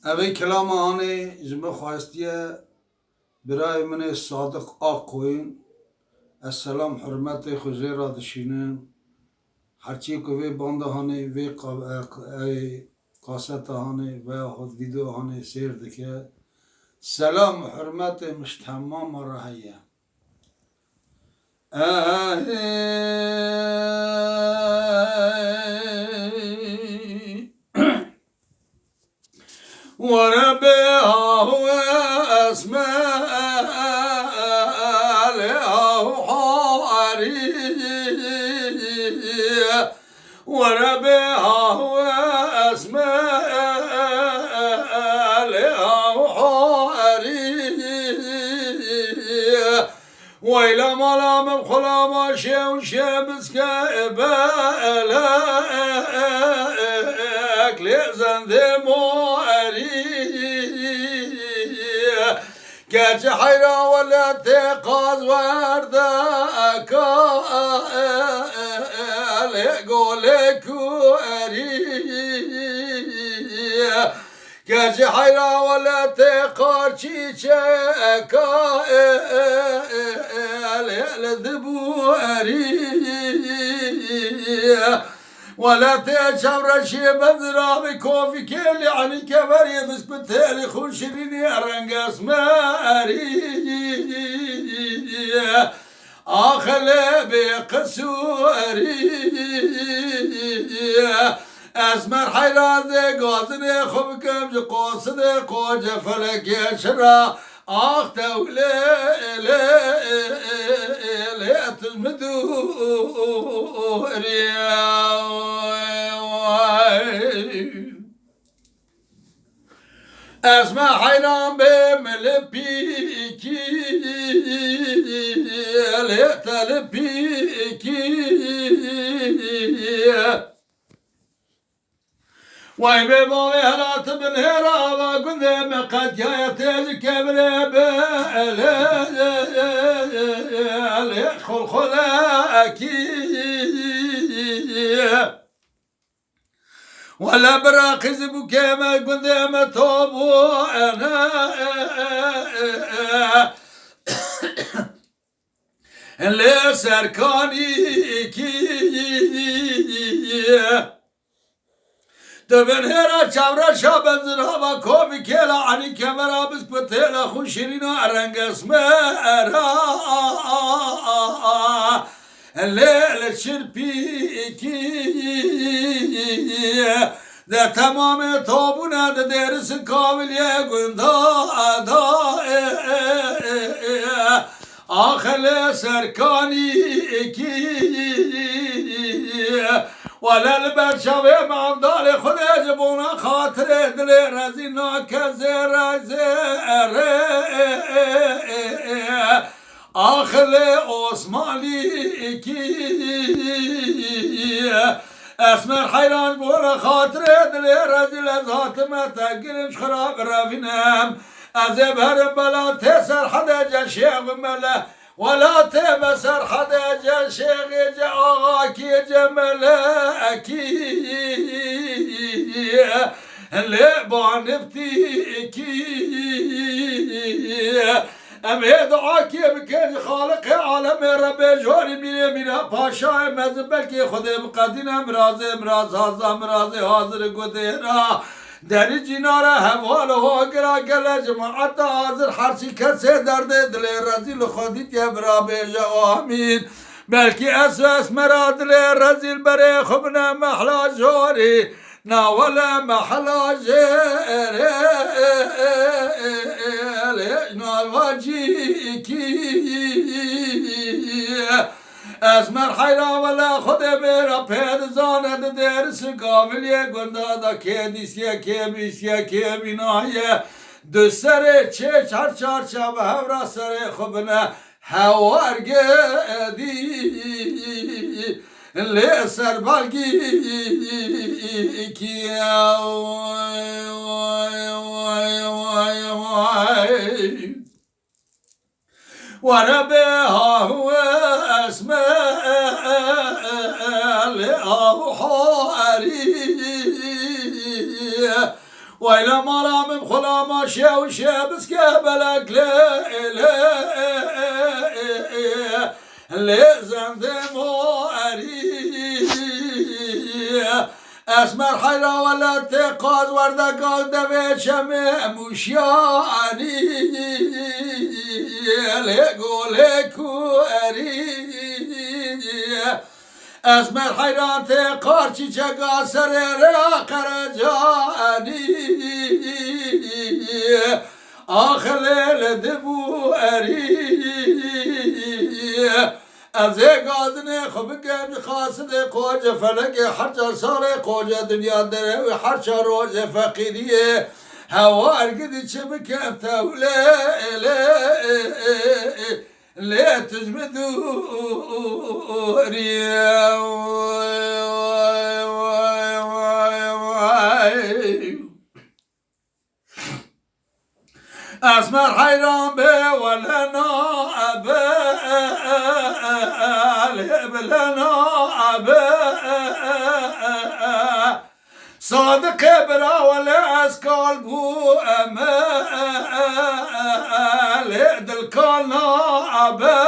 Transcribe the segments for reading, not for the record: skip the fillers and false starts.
اوی کلام آنه جمع خواستیه برای من صادق آقوین السلام حرمت خوزی را دشینم هرچی که وی بانده هانه وی قاسط هانه و خود ویدیو هانه سیر دکه سلام حرمت مشتمام را هیه وربها واسماء حارية وربها واسماء حارية ويلا ملام بخلام شيء شمس كبالك لزن ذي كاج حيرا ولا تقاز وردك لقولك كاج حيرا ولا تقارشيشك لذبوري ولا تشعر شي بذرا بكوفي كيل يعني كبر يبس بتالي خوشريني أرنقص ماري آخلي بقسوري أسمر حيران قاضني خبكم جقوصد قوج فلك يشرا آخ تولي لا تزمدو اسمع حيران بملبيكي لا تلبيكي وين بابا هلا تبنهرا وقل ذا قد يا تاج كبر بلا خل خلاكي ولا براقز بكما قل ذا متوبو انا اللي سركاني كي دبن هرا چورا شابن زرها و کوبی کلا عنی کمرا بس پتلا خوشیرینا ارنگ اسمرا الليل شربي کی ده تمام تابونا ده درس کامل یه دا آخل سرکانی کی ولا البرشاوي معبدال خدا جبونا خاطر دل رزينا كزر آخل عثماني كي اسمر حيران بونا خاطر دل رزيل ذات ما تقرنش خراب رافينام أذب هرب بلا تسر حدا جشيغ ملا ولا تبصر حدا جا شيخ جا آغاكي جا ملاكي اللي بعنفتيكي ام دعاكي بكين خالق عالم رب جوري مينا باشا مزبلكي خده بقدين امراض حاضر قديرا دری جیناره حوال ها گرا گله جماعت حاضر هرچی کسی درد دل رزیل خودی که برا بیجه آمین بلکی اساس مرا دل رزیل بره خبنا محلا جوری ناولا محلا جره ناواجی کی اسمر حیرا ولا خود میرا پید زاند درس کاملی گندادا که دیسیه که بیسیه که بینایه دو سر چه چار شب هورا سر خوبنه هوارگه دی لی سر بالگی کی وربها هو اسماء حارية وإلى مرام خلام شيء بس كبلك لا زند ماري اسمر حيرا ولا تقاض ورد قاد بشم مشياني لقولكو أري اسمر حيران تقار چیچگا سر را قرجانی آخلیل دبو اری از گازن خوب گم خاصد قوج فلک هر چه سال قوج دنیا داره و هر چه روز فقیریه هوا ارگدی چه بکن توله لا تجمدوا ريا اسمر حيران به ولنا أبا لنا أبا صادق برا ولا اسكال بو امال دل كالنا أبا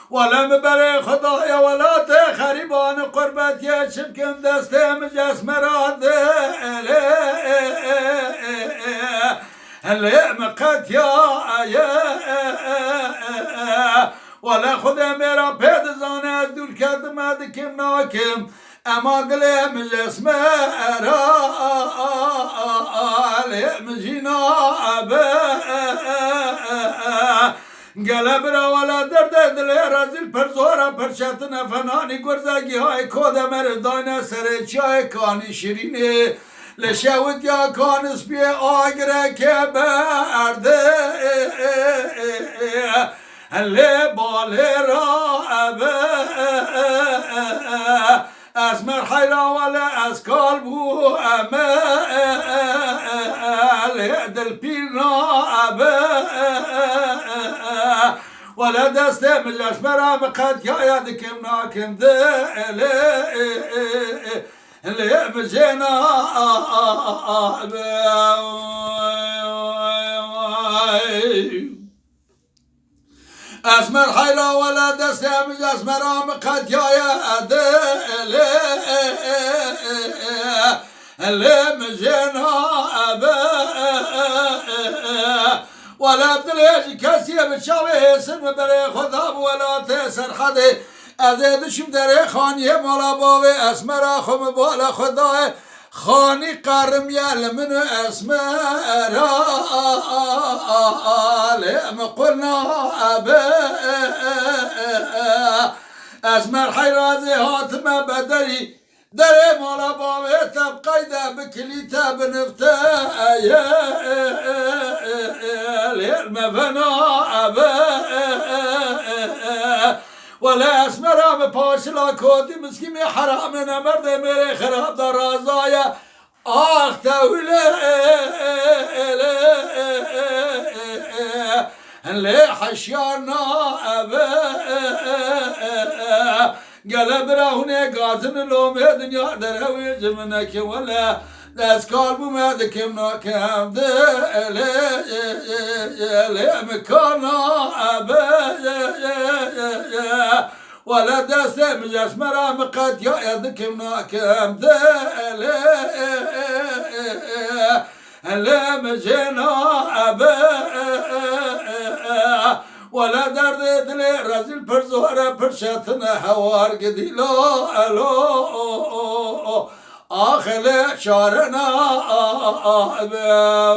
ولا مبري خدايا ولا تخريبان قربت يا شبكم دستي مجسمرات اللي مقت يا ولا خدا میرا پید زانه دور کرد مدکم ناکم اما دل مجسمه را مجینا قلب را ولا درد دل رزیل پر زورا پر شتن فنانی گرزگی های کود مردان سر چای کانی شیرینه لشوت یا کانس بی آگره که برده اللي بالي رابه اسمر حيرا ولا اسكال بو امال دل بير رابه ولا دست من اسمر بقد يا دكم ناكم اللي بجينا اسمر حيرا ولا دسم اسمر قد يا ادل اللي مجينا ولا بدليش كاسيه بتشاوي سن بري خذاب ولا تسر حدي ازيد شم دري خانيه مالا بابي اسمر خم بالا خدای خانی قرم یل من اسمر لم قلنا أبا اسمر حيرازي هاتم بدري دري مالا بابي تبقى دا بكلي تاب نفتا المفنا أبا ولا اسمر بپاشلا کودی مسکی حرام نمرد میره خراب در رازایا آخ توله اللي حشيانا أبا قلب راهني قاتن لوم دنيا دروي جمنك ولا داس قلبو ما ذكمنا كام لي مكانا أبا ولا داس مجسمرا مقد يا ذكمنا كام اللي مجينا أبا ولا درد دلي رزل برزورة برشتنا هوار قديلو ألو آخر شارنا أبا